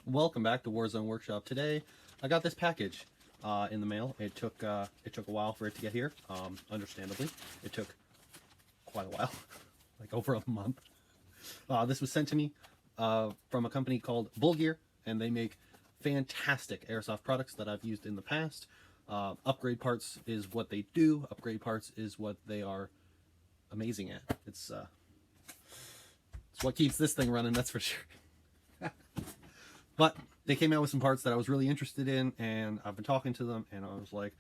Welcome back to Warzone Workshop. Today, I got this package in the mail. It took a while for it to get here. Understandably, it took quite a while, like over a month. This was sent to me from a company called Bullgear, and they make fantastic airsoft products that I've used in the past. Upgrade parts is what they do. Upgrade parts is what they are amazing at. It's what keeps this thing running, that's for sure. But they came out with some parts that I was really interested in, and I've been talking to them, and I was like,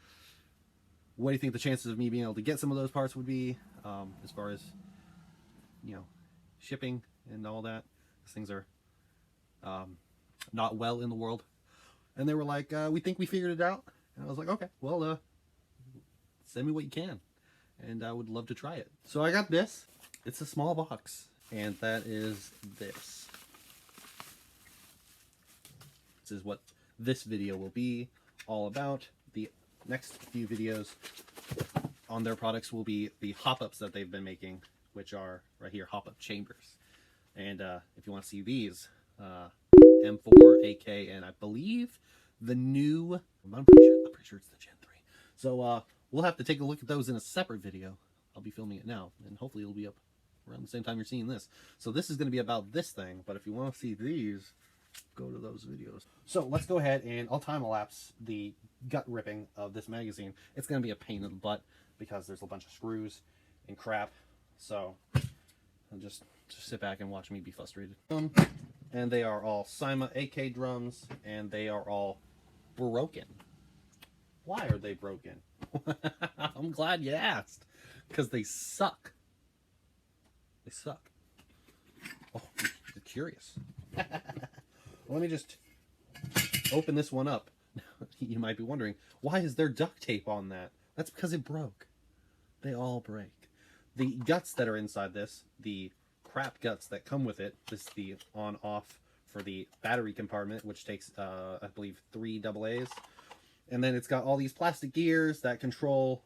what do you think the chances of me being able to get some of those parts would be, as far as, shipping and all that? These things are not well in the world. And they were like, we think we figured it out. And I was like, okay, well, send me what you can. And I would love to try it. So I got this. It's a small box, and that is this. This is what this video will be all about. The next few videos on their products will be the hop-ups that they've been making, which are right here, hop-up chambers. And if you want to see these, M4, AK, and I believe the new, I'm pretty sure it's the Gen 3. So we'll have to take a look at those in a separate video. I'll be filming it now, and hopefully it'll be up around the same time you're seeing this. So this is going to be about this thing, but if you want to see these, go to those videos. So let's go ahead and I'll time-lapse the gut ripping of this magazine. It's going to be a pain in the butt because there's a bunch of screws and crap. So I'll just sit back and watch me be frustrated. And they are all Cyma AK drums, and they are all broken. Why are they broken? I'm glad you asked, because they suck. They suck. Oh, you're curious. Let me just open this one up. You might be wondering, why is there duct tape on that? That's because it broke. They all break. The guts that are inside this, the crap guts that come with it, this is the on-off for the battery compartment, which takes, I believe, 3 AA's. And then it's got all these plastic gears that control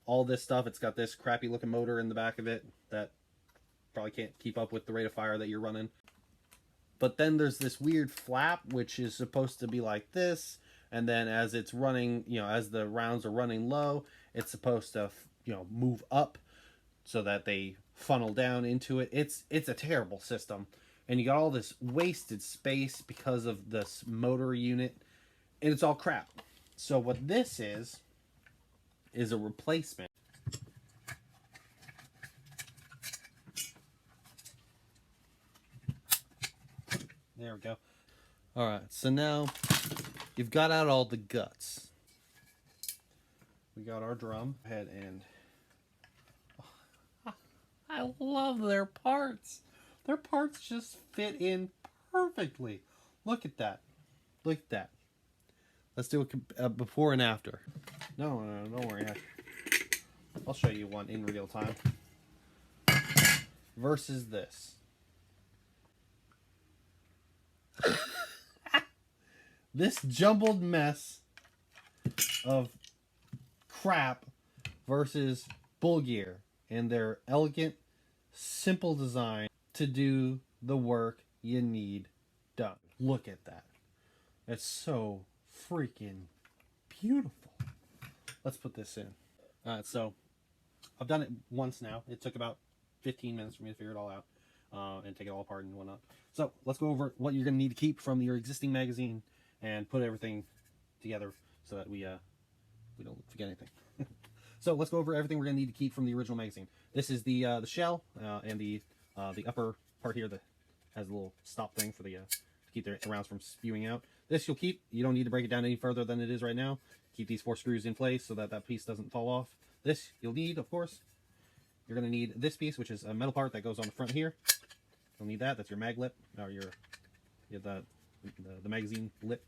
all this stuff. It's got this crappy looking motor in the back of it that probably can't keep up with the rate of fire that you're running. But then there's this weird flap, which is supposed to be like this. And then as it's running, as the rounds are running low, it's supposed to, move up so that they funnel down into it. It's a terrible system. And you got all this wasted space because of this motor unit. And it's all crap. So what this is a replacement. There we go. All right, so now you've got out all the guts. We got our drum. Go ahead and I love their parts. Their parts just fit in perfectly. Look at that. Look at that. Let's do a before and after. No, don't worry. I'll show you one in real time. Versus this. This jumbled mess of crap versus Bullgear and their elegant, simple design to do the work you need done. Look at that. It's so freaking beautiful. Let's put this in. Alright, so I've done it once now. It took about 15 minutes for me to figure it all out and take it all apart and whatnot. So let's go over what you're going to need to keep from your existing magazine and put everything together so that we don't forget anything. So let's go over everything we're going to need to keep from the original magazine. This is the shell and the upper part here that has a little stop thing for the to keep the rounds from spewing out. This you'll keep. You don't need to break it down any further than it is right now. Keep these 4 screws in place so that that piece doesn't fall off. This you'll need, of course. You're going to need this piece, which is a metal part that goes on the front here. You'll need that. That's your mag lip, or the magazine lip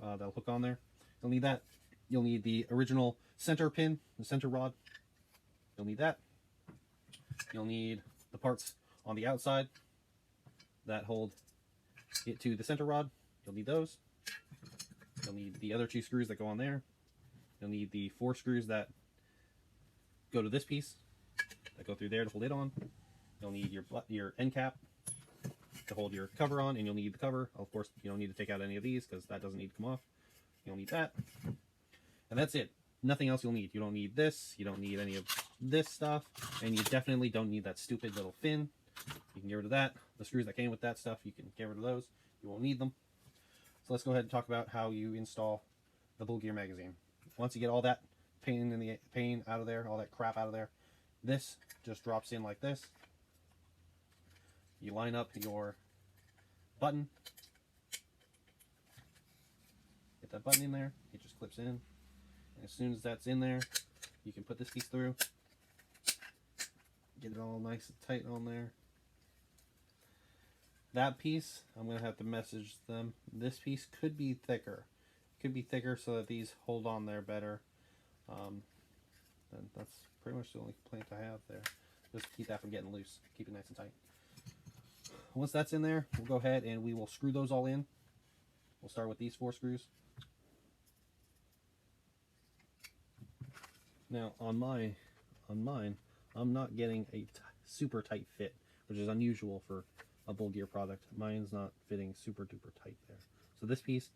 that'll hook on there. You'll need that. You'll need the original center pin, the center rod. You'll need that. You'll need the parts on the outside that hold it to the center rod. You'll need those. You'll need the other 2 screws that go on there. You'll need the 4 screws that go to this piece, that go through there to hold it on. You'll need your end cap. to hold your cover on, and you'll need the cover. Of course, you don't need to take out any of these because that doesn't need to come off. You'll need that. And that's it. Nothing else you'll need. You don't need this. You don't need any of this stuff. And you definitely don't need that stupid little fin. You can get rid of that. The screws that came with that stuff, you can get rid of those. You won't need them. So let's go ahead and talk about how you install the Bullgear magazine. Once you get all that pain out of there, all that crap out of there, this just drops in like this. You line up your button. Get that button in there. It just clips in. And as soon as that's in there, you can put this piece through. Get it all nice and tight on there. That piece, I'm going to have to message them. This piece could be thicker. Could be thicker so that these hold on there better. And that's pretty much the only complaint I have there. Just keep that from getting loose. Keep it nice and tight. Once that's in there, we'll go ahead and we will screw those all in. We'll start with these 4 screws. Now on mine, I'm not getting a super tight fit, which is unusual for a Bullgear product. Mine's not fitting super duper tight there. So this piece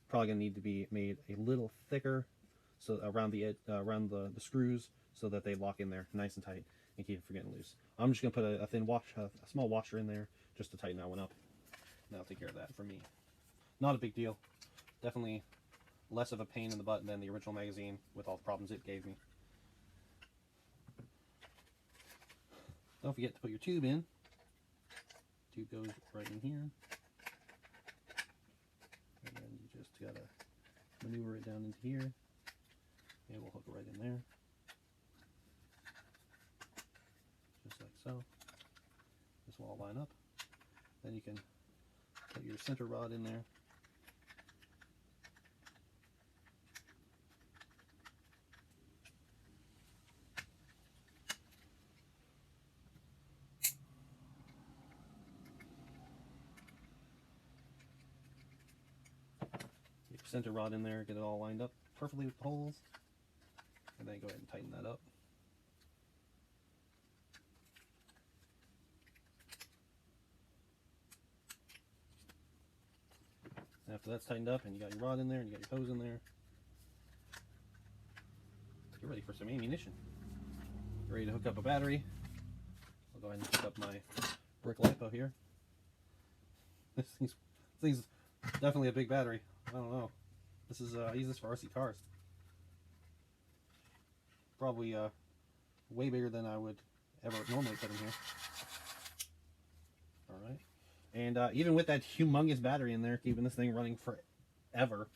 probably gonna need to be made a little thicker, so around the edge, around the screws, so that they lock in there nice and tight and keep it from getting loose. I'm just gonna put a thin a small washer in there just to tighten that one up. And that'll take care of that for me. Not a big deal. Definitely less of a pain in the butt than the original magazine with all the problems it gave me. Don't forget to put your tube in. Tube goes right in here. And then you just gotta maneuver it down into here. And we'll hook it right in there. Just like so. This will all line up. Then you can put your center rod in there. Center rod in there, get it all lined up perfectly with the holes, and then go ahead and tighten that up. After that's tightened up and you got your rod in there and you got your hose in there, you're ready for some ammunition. You're ready to hook up a battery. I'll go ahead and hook up my brick lipo here. This thing's definitely a big battery. I don't know. This is I use this for RC cars. Probably way bigger than I would ever normally put in here. All right, and even with that humongous battery in there, keeping this thing running forever,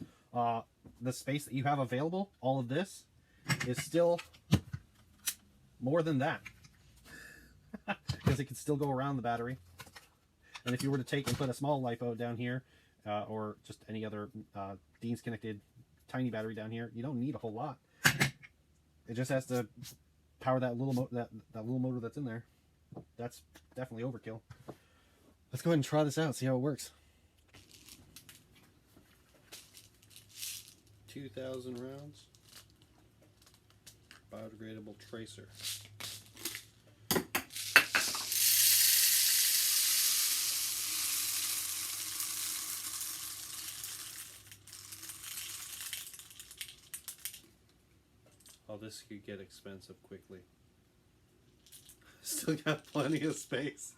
the space that you have available, all of this, is still more than that, because it can still go around the battery. And if you were to take and put a small LiPo down here, or just any other Dean's connected tiny battery down here, you don't need a whole lot. It just has to power that little that little motor that's in there. That's definitely overkill. Let's go ahead and try this out, see how it works. 2,000 rounds. Biodegradable tracer. Oh, this could get expensive quickly. Still got plenty of space.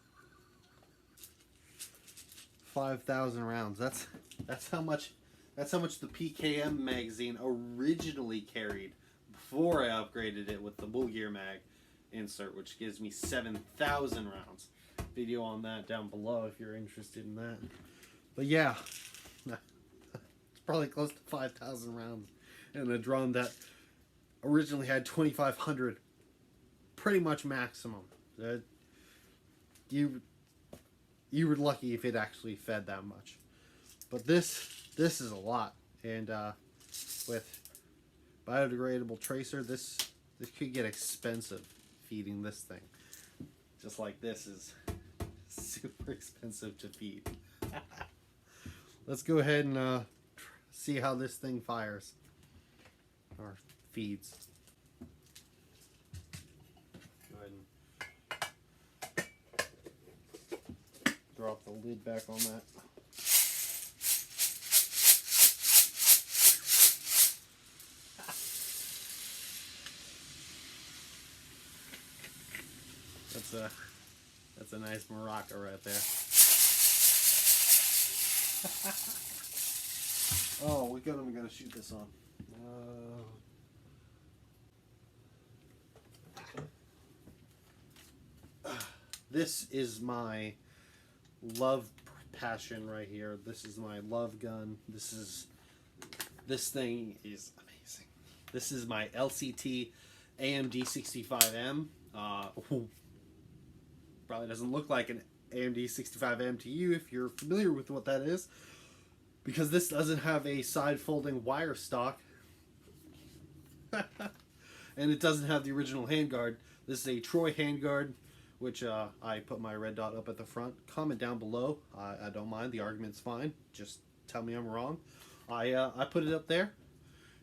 5,000 rounds. That's how much the PKM magazine originally carried before I upgraded it with the Bullgear mag insert, which gives me 7,000 rounds. Video on that down below if you're interested in that. But yeah, it's probably close to 5,000 rounds in a drum that originally had 2,500, pretty much maximum. You were lucky if it actually fed that much. But this is a lot, and with biodegradable tracer, this could get expensive feeding this thing. Just like this is super expensive to feed. Let's go ahead and see how this thing fires or feeds. Go ahead and drop the lid back on that. That's a nice maraca right there. Oh, we gotta shoot this on. This is my love passion right here. This is my love gun. This thing is amazing. This is my LCT AMD 65M. Probably doesn't look like an AMD 65M to you if you're familiar with what that is, because this doesn't have a side folding wire stock and it doesn't have the original handguard. This is a Troy handguard, which I put my red dot up at the front. Comment down below. I don't mind. The argument's fine. Just tell me I'm wrong. I put it up there,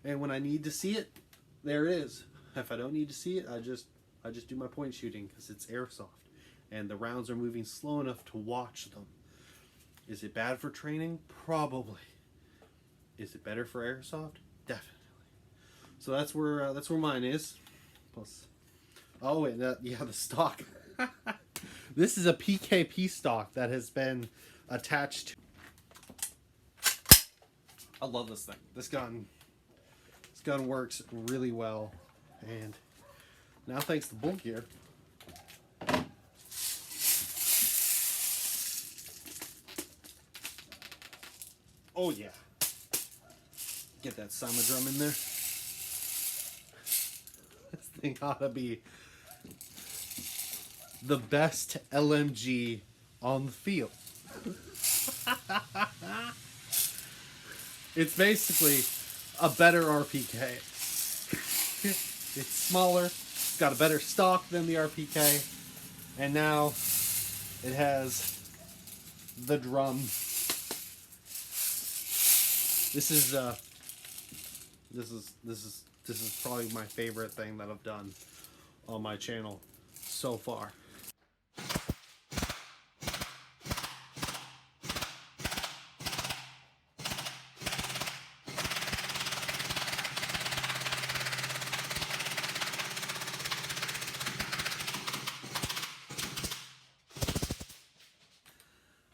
and when I need to see it, there it is. If I don't need to see it, I just do my point shooting, because it's airsoft, and the rounds are moving slow enough to watch them. Is it bad for training? Probably. Is it better for airsoft? Definitely. So that's where mine is. Plus, oh, and yeah, the stock. This is a PKP stock that has been attached to. I love this thing. This gun works really well, and now thanks to Bullgear, oh yeah, get that Cyma drum in there. This thing ought to be the best LMG on the field. It's basically a better RPK. It's smaller, it's got a better stock than the RPK, and now it has the drum. This is probably my favorite thing that I've done on my channel so far.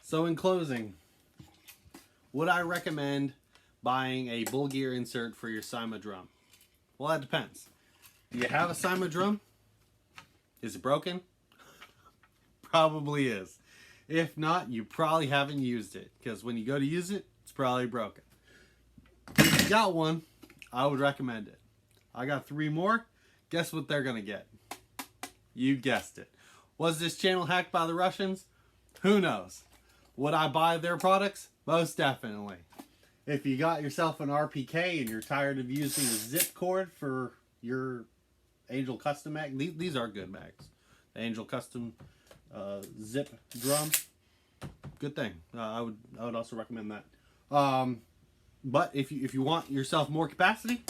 So in closing, would I recommend buying a Bullgear insert for your Cyma drum? Well, that depends. Do you have a Cyma drum? Is it broken? Probably is. If not, you probably haven't used it, because when you go to use it, it's probably broken. If you got one, I would recommend it. I got 3 more. Guess what they're gonna get? You guessed it. Was this channel hacked by the Russians? Who knows? Would I buy their products? Most definitely. If you got yourself an RPK and you're tired of using a zip cord for your Angel Custom mag, these are good mags. The Angel Custom zip drum, good thing. I would also recommend that. But if you want yourself more capacity,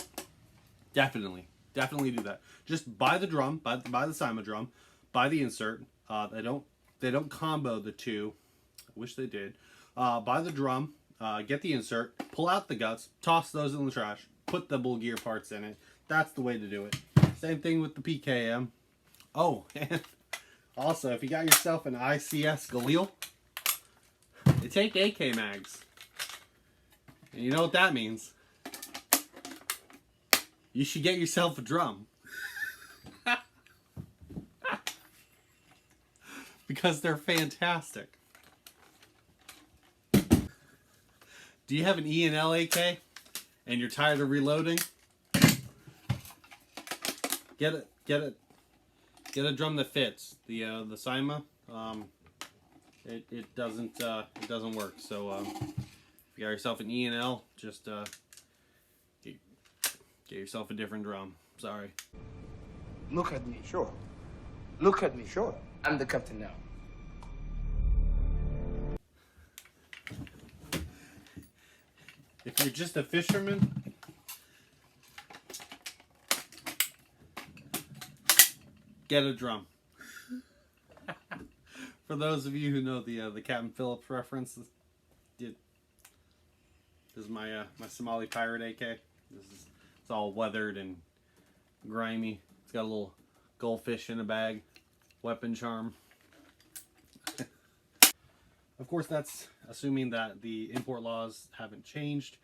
definitely do that. Just buy the drum, buy the Cyma drum, buy the insert. They don't combo the two. I wish they did. Buy the drum, get the insert, pull out the guts, toss those in the trash, put the Bullgear parts in it. That's the way to do it. Same thing with the PKM. Oh, and also, if you got yourself an ICS Galil, they take AK mags. And you know what that means. You should get yourself a drum. Because they're fantastic. Do you have an E&L AK and you're tired of reloading? Get a drum that fits. The Cyma, it doesn't work. So if you got yourself an E&L, just get yourself a different drum. Sorry. Look at me, sure. Look at me, sure. I'm the captain now. If you're just a fisherman, get a drum. For For those of you who know the Captain Phillips reference, this is my my Somali Pirate AK. It's all weathered and grimy. It's got a little goldfish in a bag, weapon charm. Of course, that's assuming that the import laws haven't changed.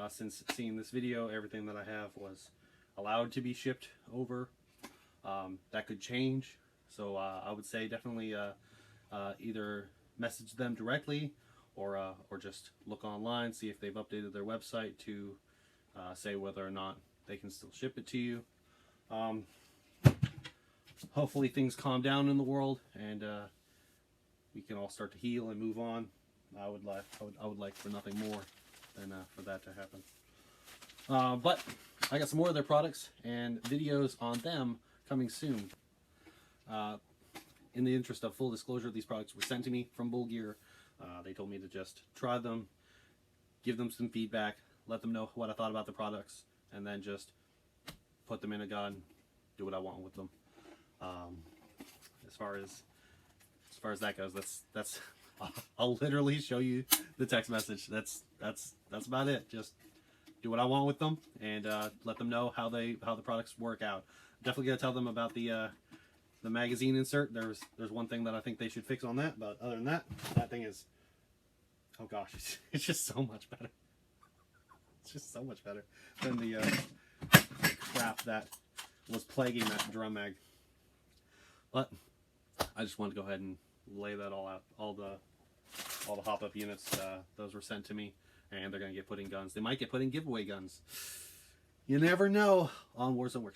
Since seeing this video, everything that I have was allowed to be shipped over. That could change, so I would say definitely either message them directly or just look online, see if they've updated their website to say whether or not they can still ship it to you. Hopefully things calm down in the world and we can all start to heal and move on. I would like for nothing more than for that to happen. But I got some more of their products and videos on them coming soon. In the interest of full disclosure, these products were sent to me from Bullgear. They told me to just try them, give them some feedback, let them know what I thought about the products, and then just put them in a gun, do what I want with them. As far as that goes, that's I'll literally show you the text message. That's about it. Just do what I want with them and let them know how the products work out. Definitely gonna tell them about the magazine insert. There's one thing that I think they should fix on that, but other than that, that thing is, oh gosh, it's just so much better. It's just so much better than the crap that was plaguing that drum mag. But I just wanted to go ahead and lay that all out. All the hop-up units, those were sent to me, and they're gonna get put in guns. They might get put in giveaway guns. You never know on Warzone Workshop.